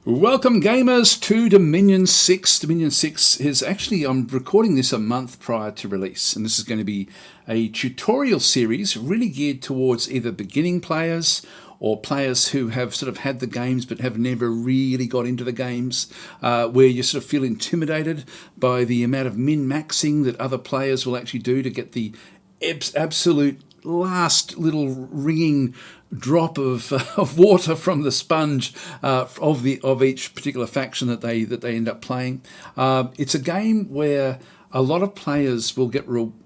Welcome gamers to Dominion 6. Dominion 6 is actually, I'm recording this a month prior to release, and this is going to be a tutorial series really geared towards either beginning players or players who have sort of had the games but have never really got into the games, where you sort of feel intimidated by the amount of min-maxing that other players will actually do to get the absolute last little ringing drop of water from the sponge of each particular faction that they end up playing. It's a game where a lot of players will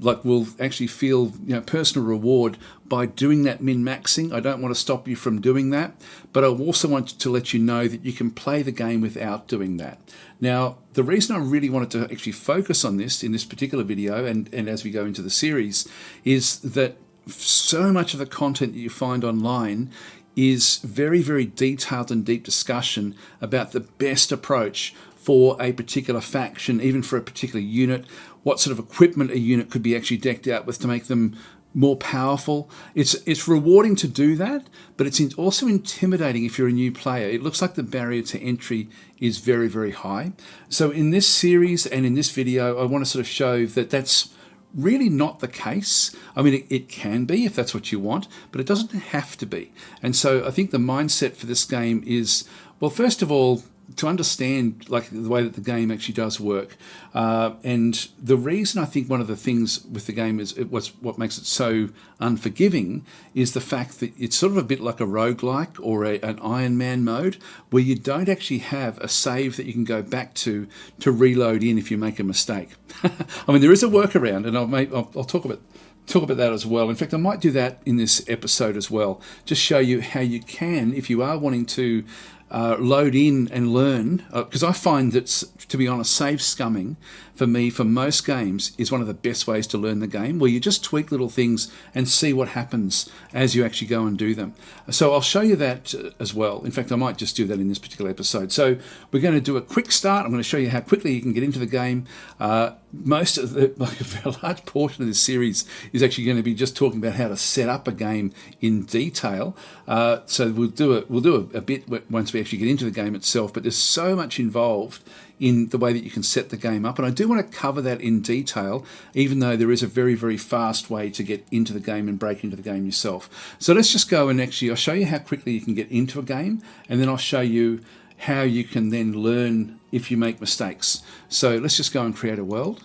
will actually feel personal reward by doing that min-maxing. I don't want to stop you from doing that, but I also want to let you know that you can play the game without doing that. Now, the reason I really wanted to actually focus on this in this particular video and as we go into the series is that so much of the content that you find online is very, very detailed and deep discussion about the best approach for a particular faction, even for a particular unit, what sort of equipment a unit could be actually decked out with to make them more powerful. It's rewarding to do that, but it's also intimidating if you're a new player. It looks like the barrier to entry is very, very high. So in this series and in this video, I want to sort of show that that's really not the case. I mean, it can be if that's what you want, but it doesn't have to be. And so I think the mindset for this game is, well, first of all, to understand like the way that the game actually does work. And the reason I think one of the things with the game is what makes it so unforgiving is the fact that it's sort of a bit like a roguelike or an Iron Man mode where you don't actually have a save that you can go back to reload in if you make a mistake. I mean, there is a workaround, and I'll talk about that as well. In fact, I might do that in this episode as well. Just show you how you can, if you are wanting to load in and learn, because I find that, to be honest, save scumming for me, for most games, is one of the best ways to learn the game, where you just tweak little things and see what happens as you actually go and do them. So I'll show you that as well. In fact, I might just do that in this particular episode. So we're going to do a quick start. I'm going to show you how quickly you can get into the game. Most of a large portion of this series is actually going to be just talking about how to set up a game in detail. So we'll do a bit once we actually get into the game itself, but there's so much involved in the way that you can set the game up, and I do want to cover that in detail, even though there is a very, very fast way to get into the game and break into the game yourself. So let's just go and actually I'll show you how quickly you can get into a game, and then I'll show you how you can then learn if you make mistakes. So let's just go and create a world.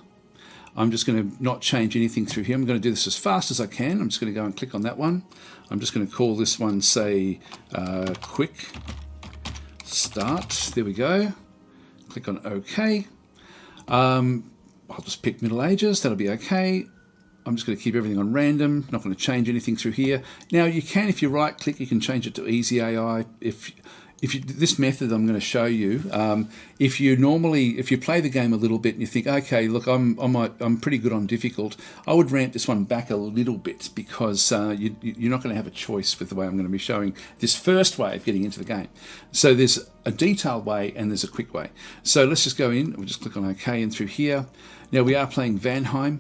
I'm just going to not change anything through here. I'm going to do this as fast as I can. I'm just going to go and click on that one. I'm just going to call this one, say, quick start. There we go. Click on OK. I'll just pick Middle Ages. That'll be okay. I'm just going to keep everything on random. Not going to change anything through here. Now you can, if you right click, you can change it to Easy AI. This method I'm going to show you, if you play the game a little bit and you think, okay, look, I'm pretty good on difficult, I would ramp this one back a little bit, because you're not going to have a choice with the way I'm going to be showing this first way of getting into the game. So there's a detailed way and there's a quick way. So let's just go in. We'll just click on OK, and through here. Now we are playing Vanheim,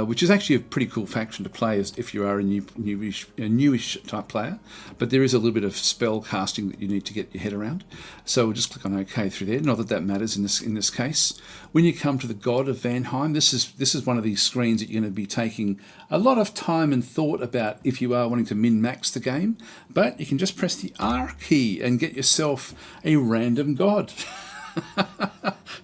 which is actually a pretty cool faction to play if you are a newish type player, but there is a little bit of spell casting that you need to get your head around. So we'll just click on OK through there. Not that that matters in this case. When you come to the God of Vanheim, this is one of these screens that you're going to be taking a lot of time and thought about if you are wanting to min-max the game, but you can just press the R key and get yourself a random god.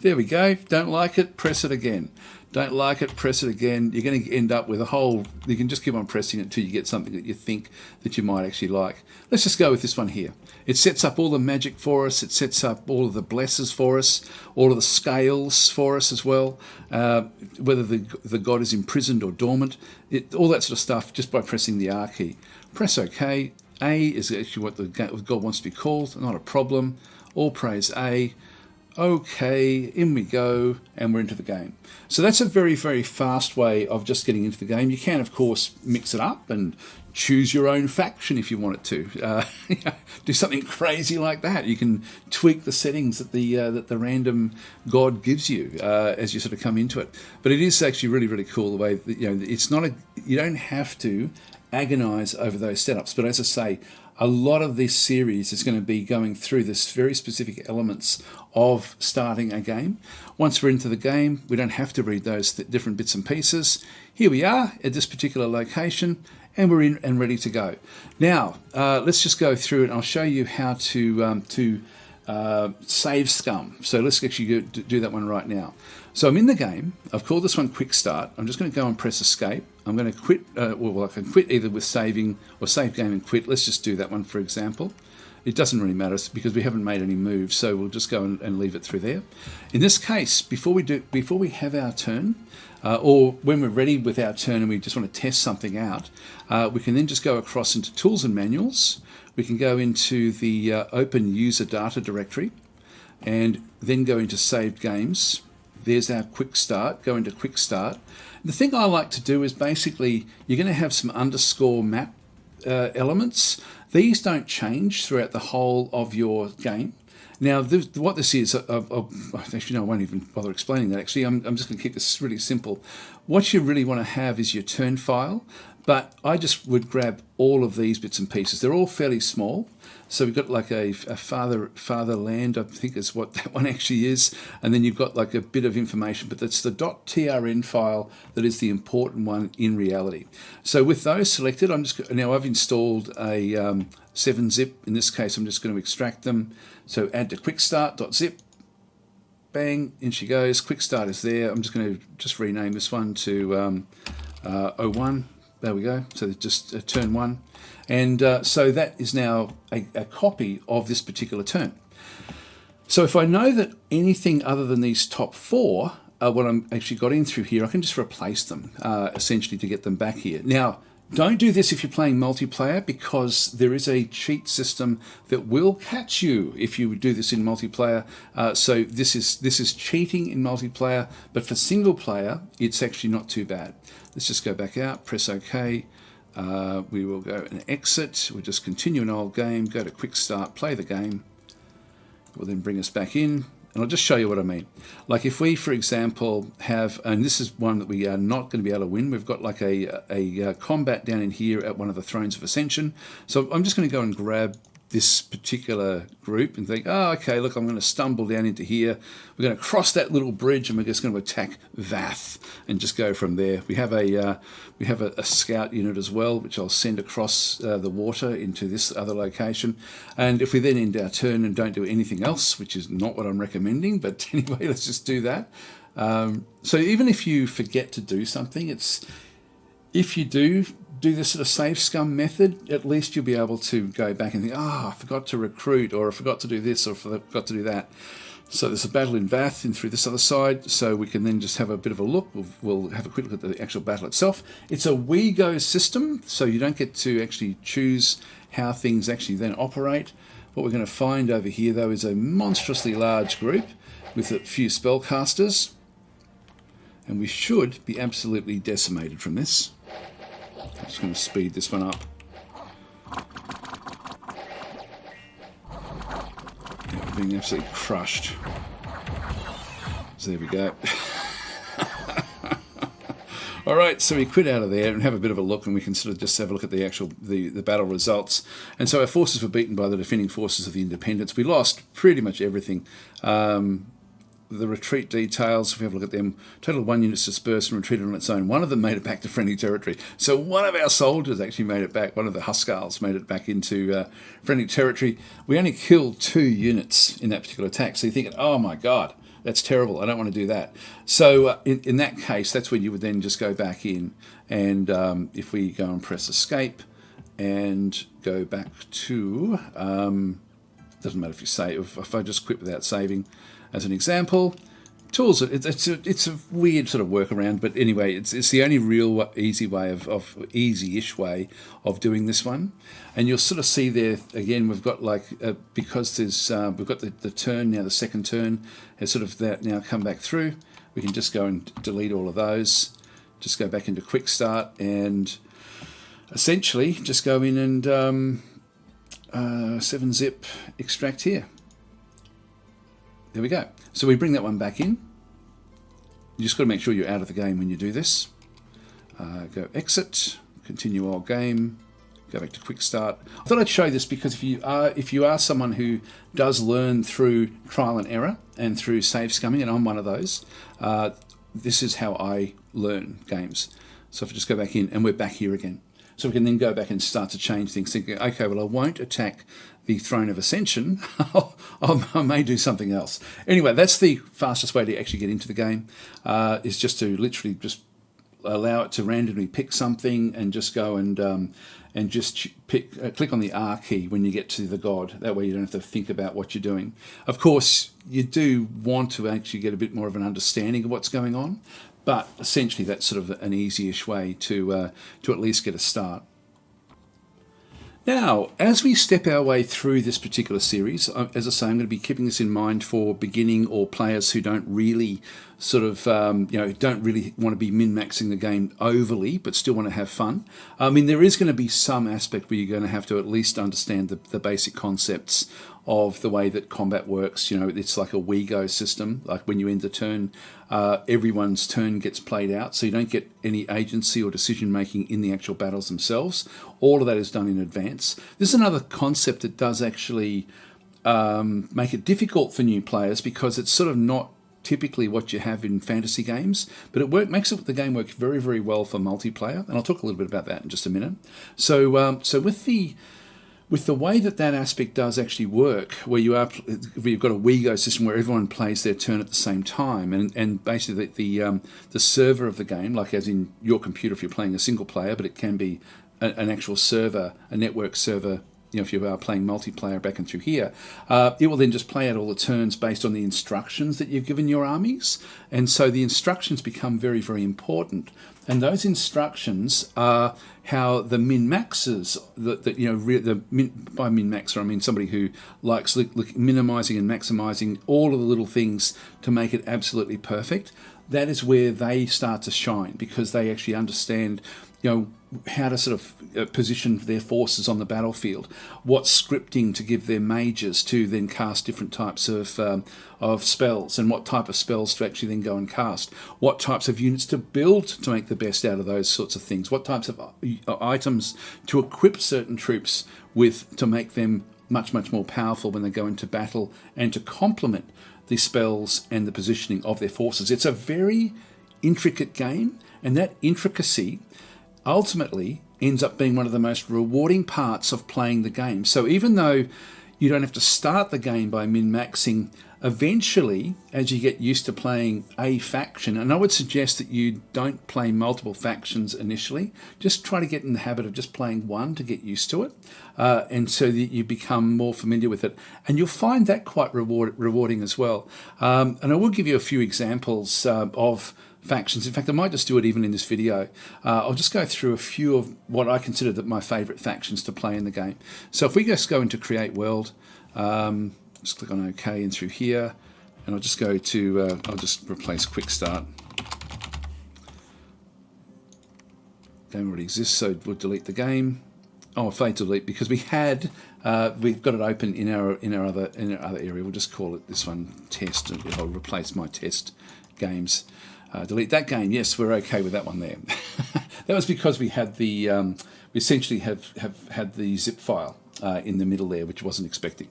There we go. Don't like it, press it again. Don't like it, press it again. You're going to end up with you can just keep on pressing it until you get something that you think that you might actually like. Let's just go with this one here. It sets up all the magic for us. It sets up all of the blesses for us, all of the scales for us as well, whether the god is imprisoned or dormant, all that sort of stuff just by pressing the R key. Press OK. A is actually what the god wants to be called, not a problem. All praise A. Okay, in we go, and we're into the game. So that's a very, very fast way of just getting into the game. You can, of course, mix it up and choose your own faction if you want it to. Do something crazy like that. You can tweak the settings that the random god gives you as you sort of come into it. But it is actually really, really cool the way that, it's not you don't have to agonize over those setups. But as I say, a lot of this series is going to be going through this very specific elements of starting a game. Once we're into the game, we don't have to read those different bits and pieces. Here we are at this particular location, and we're in and ready to go. Now, let's just go through it. I'll show you how to save scum. So let's actually do that one right now. So I'm in the game. I've called this one Quick Start. I'm just going to go and press Escape. I'm going to quit. Well, I can quit either with saving or save game and quit. Let's just do that one, for example. It doesn't really matter because we haven't made any moves, so we'll just go and leave it through there. In this case, before we have our turn, or when we're ready with our turn and we just want to test something out, we can then just go across into Tools and Manuals. We can go into the Open User Data Directory and then go into Saved Games. There's our Quick Start. Go into Quick Start. The thing I like to do is basically you're going to have some underscore map elements. These don't change throughout the whole of your game. Now, what this is, actually, no, I won't even bother explaining that. Actually, I'm just going to keep this really simple. What you really want to have is your turn file, but I just would grab all of these bits and pieces. They're all fairly small. So we've got like a fatherland, I think is what that one actually is. And then you've got like a bit of information, but that's the .trn file that is the important one in reality. So with those selected, now I've installed a 7-zip. In this case, I'm just going to extract them. So add to quickstart.zip. Bang, in she goes. Quick Start is there. I'm just going to rename this one to 01. There we go. So just turn 1. And so that is now a copy of this particular turn. So if I know that anything other than these top 4 are what I'm actually got in through here, I can just replace them essentially to get them back here. Now, don't do this if you're playing multiplayer, because there is a cheat system that will catch you if you do this in multiplayer. So this is cheating in multiplayer, but for single player, it's actually not too bad. Let's just go back out, press OK. We will go and exit. We'll just continue an old game, go to Quick Start, play the game. It will then bring us back in. And I'll just show you what I mean. Like if we, for example, have, and this is one that we are not going to be able to win. We've got like a combat down in here at one of the Thrones of Ascension. So I'm just going to go and grab this particular group and think, oh, okay, look, I'm going to stumble down into here. We're going to cross that little bridge and we're just going to attack Vath and just go from there. We have a scout unit as well, which I'll send across the water into this other location. And if we then end our turn and don't do anything else, which is not what I'm recommending, but anyway, let's just do that. So even if you forget to do something, if you do this sort of save scum method, at least you'll be able to go back and think, I forgot to recruit, or I forgot to do this, or I forgot to do that. So there's a battle in Vath and through this other side, so we can then just have a bit of a look. We'll have a quick look at the actual battle itself. It's a we go system, so you don't get to actually choose how things actually then operate. What we're going to find over here, though, is a monstrously large group with a few spellcasters, and we should be absolutely decimated from this. I'm just going to speed this one up. Yeah, we're being absolutely crushed. So there we go. All right, so we quit out of there and have a bit of a look, and we can sort of just have a look at the actual the battle results. And so our forces were beaten by the defending forces of the Independents. We lost pretty much everything. The retreat details, if we have a look at them, total 1 unit dispersed and retreated on its own. One of them made it back to friendly territory. So one of our soldiers actually made it back. One of the Huskars made it back into friendly territory. We only killed 2 units in that particular attack. So you're thinking, oh my God, that's terrible. I don't want to do that. So in that case, that's when you would then just go back in. And if we go and press escape and go back to, doesn't matter if you save, if I just quit without saving, as an example, tools. It's a weird sort of workaround, but anyway, it's the only real easy way of easy-ish way of doing this one. And you'll sort of see there again. We've got like because there's we've got the turn now. The second turn has sort of that now come back through. We can just go and delete all of those. Just go back into Quick Start and essentially just go in and 7-zip extract here. There we go. So we bring that one back in. You just got to make sure you're out of the game when you do this. Go exit, continue our game. Go back to quick start. I thought I'd show this because if you are someone who does learn through trial and error and through save scumming, and I'm one of those, this is how I learn games. So if I just go back in, and we're back here again. So we can then go back and start to change things, thinking, okay, well, I won't attack the Throne of Ascension. I may do something else. Anyway, that's the fastest way to actually get into the game, is just to literally just allow it to randomly pick something and just go and just click on the R key when you get to the god. That way you don't have to think about what you're doing. Of course, you do want to actually get a bit more of an understanding of what's going on, but essentially that's sort of an easy-ish way to at least get a start. Now, as we step our way through this particular series, as I say, I'm going to be keeping this in mind for beginning or players who don't really sort of, don't really want to be min-maxing the game overly, but still want to have fun. I mean, there is going to be some aspect where you're going to have to at least understand the basic concepts of the way that combat works. You know, it's like a WeGo system. Like when you end the turn, everyone's turn gets played out, so you don't get any agency or decision making in the actual battles themselves. All of that is done in advance. This is another concept that does actually make it difficult for new players, because it's sort of not typically what you have in fantasy games, but it makes the game work very, very well for multiplayer, and I'll talk a little bit about that in just a minute. So with the way that aspect does actually work, where you've got a WeGo system where everyone plays their turn at the same time, and basically the server of the game, like as in your computer if you're playing a single player, but it can be an actual server, a network server. You know, if you are playing multiplayer back and through here, it will then just play out all the turns based on the instructions that you've given your armies, and so the instructions become very, very important. And those instructions are how the min-maxers, by min-maxer I mean somebody who likes minimizing and maximizing all of the little things to make it absolutely perfect. That is where they start to shine, because they actually understand, how to sort of position their forces on the battlefield, what scripting to give their mages to then cast different types of spells, and what type of spells to actually then go and cast, what types of units to build to make the best out of those sorts of things, what types of items to equip certain troops with to make them much, much more powerful when they go into battle, and to complement the spells and the positioning of their forces. It's a very intricate game, and that intricacy ultimately ends up being one of the most rewarding parts of playing the game. So even though you don't have to start the game by min-maxing, eventually, as you get used to playing a faction, and I would suggest that you don't play multiple factions initially, just try to get in the habit of just playing one to get used to it, and so that you become more familiar with it. And you'll find that quite rewarding as well. And I will give you a few examples of factions. In fact, I might just do it even in this video. I'll just go through a few of what I consider my favourite factions to play in the game. So if we just go into Create World, just click on OK and through here, and I'll just go to, I'll just replace Quick Start. Game already exists, so we'll delete the game. Oh, I failed to delete because we've got it open in our other area. We'll just call it this one Test, and I'll replace my test games. Delete that game. Yes, we're okay with that one there. That was because we had we essentially have had the zip file in the middle there, which I wasn't expecting,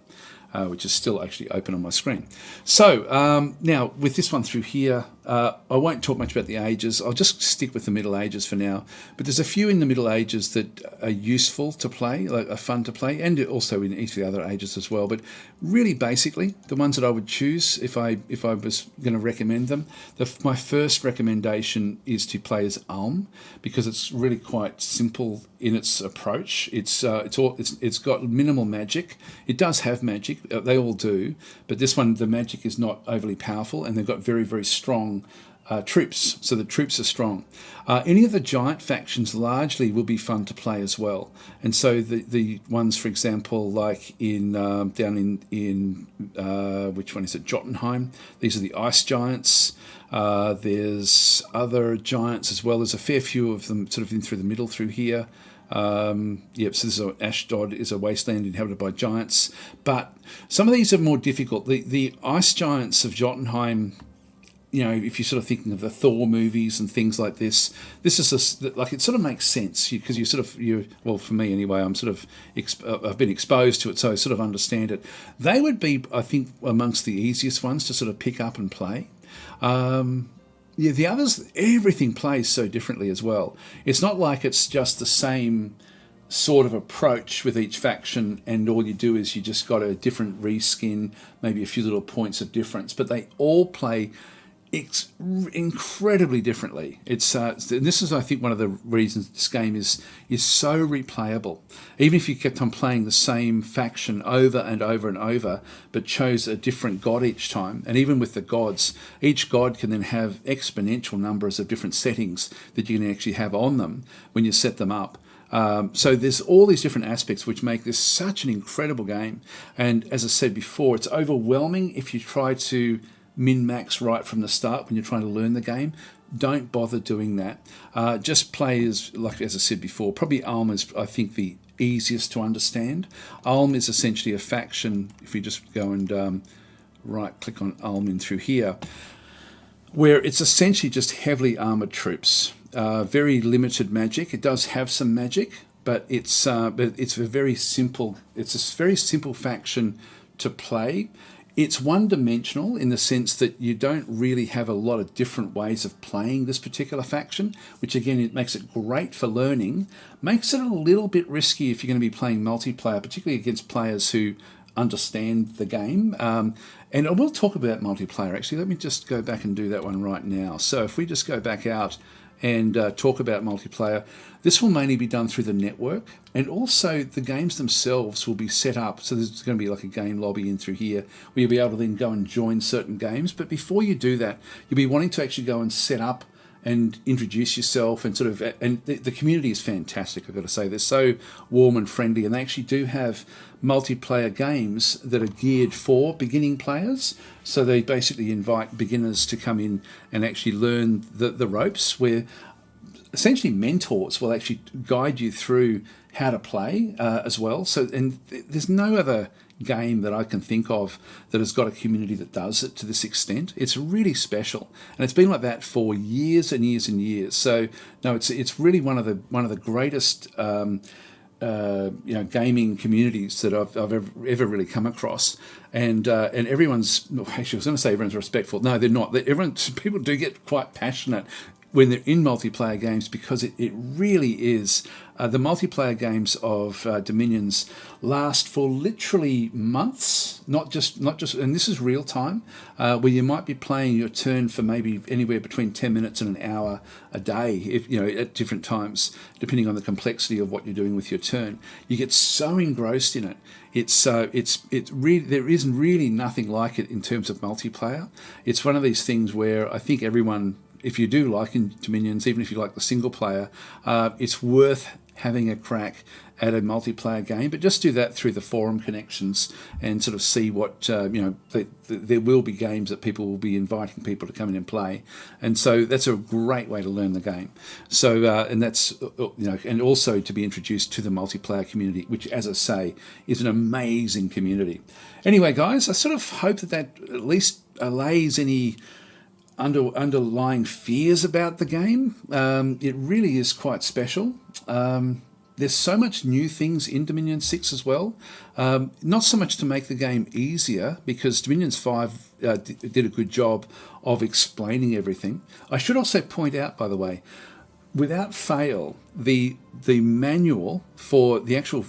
which is still actually open on my screen. So now with this one through here, I won't talk much about the ages. I'll just stick with the Middle Ages for now. But there's a few in the Middle Ages that are useful to play, are fun to play, and also in each of the other ages as well. But really, basically, the ones that I would choose if I was going to recommend them, my first recommendation is to play as Ulm, because it's really quite simple in its approach. It's got minimal magic. It does have magic. They all do, but this one, the magic is not overly powerful, and they've got very, very strong troops, so the troops are strong. Any of the giant factions largely will be fun to play as well, and so the ones, for example, like in down in which one is it, Jotunheim, these are the ice giants. There's other giants as well. There's a fair few of them sort of in through the middle through here. So Ashdod is a wasteland inhabited by giants, but some of these are more difficult. The ice giants of Jotunheim, if you're sort of thinking of the Thor movies and things like this, this is like it sort of makes sense because well, for me anyway, I've been exposed to it, so I sort of understand it. They would be, I think, amongst the easiest ones to sort of pick up and play. The others, everything plays so differently as well. It's not like it's just the same sort of approach with each faction, and all you do is you just got a different reskin, maybe a few little points of difference, but they all play incredibly differently. And this is, I think, one of the reasons this game is so replayable. Even if you kept on playing the same faction over and over and over, but chose a different god each time, and even with the gods, each god can then have exponential numbers of different settings that you can actually have on them when you set them up. So there's all these different aspects which make this such an incredible game. And as I said before, it's overwhelming if you try to min-max right from the start when you're trying to learn the game. Don't bother doing that. Just play as I said before, probably Ulm is, I think, the easiest to understand. Ulm is essentially a faction, if you just go and right-click on Ulm in through here, where it's essentially just heavily armoured troops. Very limited magic. It does have some magic, but it's a very simple faction to play. It's one-dimensional in the sense that you don't really have a lot of different ways of playing this particular faction, which again, it makes it great for learning. Makes it a little bit risky if you're going to be playing multiplayer, particularly against players who understand the game. And I will talk about multiplayer. Actually, let me just go back and do that one right now. So if we just go back out and talk about multiplayer, this will mainly be done through the network, and also the games themselves will be set up. So there's going to be like a game lobby in through here where you'll be able to then go and join certain games. But before you do that, you'll be wanting to actually go and set up and introduce yourself, and the community is fantastic, I've got to say. They're so warm and friendly, and they actually do have multiplayer games that are geared for beginning players. So they basically invite beginners to come in and actually learn the ropes, where essentially mentors will actually guide you through how to play as well. So, and there's no other game that I can think of that has got a community that does it to this extent. It's really special, and it's been like that for years and years and years. So no, it's really one of the greatest gaming communities that I've ever really come across. And everyone's, actually I was going to say everyone's respectful. No, they're not. People do get quite passionate when they're in multiplayer games, because it really is. The multiplayer games of Dominions last for literally months, not just, and this is real time, where you might be playing your turn for maybe anywhere between 10 minutes and an hour a day, if at different times, depending on the complexity of what you're doing with your turn. You get so engrossed in it. It's really, there isn't really nothing like it in terms of multiplayer. It's one of these things where I think everyone, if you do like Dominions, even if you like the single player, it's worth having a crack at a multiplayer game. But just do that through the forum connections and sort of see what, there will be games that people will be inviting people to come in and play. And so that's a great way to learn the game. So, and that's, and also to be introduced to the multiplayer community, which, as I say, is an amazing community. Anyway, guys, I sort of hope that at least allays any underlying fears about the game. It really is quite special. There's so much new things in Dominion 6 as well. Not so much to make the game easier, because Dominions 5 did a good job of explaining everything. I should also point out, by the way, without fail, the manual for the actual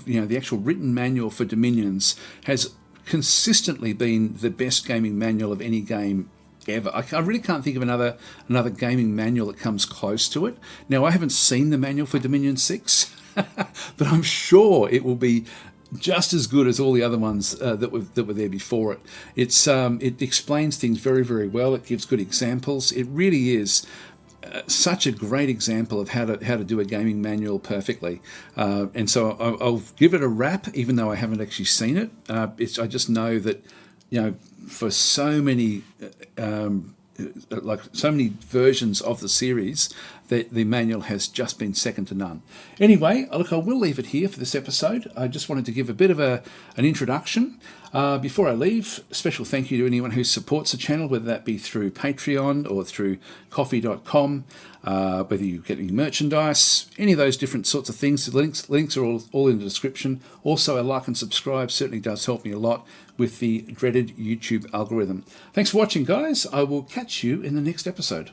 written manual for Dominions has consistently been the best gaming manual of any game ever. I really can't think of another gaming manual that comes close to it. Now, I haven't seen the manual for Dominion 6, but I'm sure it will be just as good as all the other ones that were there before it. It explains things very, very well. It gives good examples. It really is such a great example of how to do a gaming manual perfectly. And so I'll give it a wrap, even though I haven't actually seen it. I just know that, for so many so many versions of the series, the manual has just been second to none. Anyway, look, I will leave it here for this episode. I just wanted to give a bit of an introduction. Before I leave, a special thank you to anyone who supports the channel, whether that be through Patreon or through coffee.com, whether you get any merchandise, any of those different sorts of things. The links are all in the description. Also, a like and subscribe certainly does help me a lot with the dreaded YouTube algorithm. Thanks for watching, guys. I will catch you in the next episode.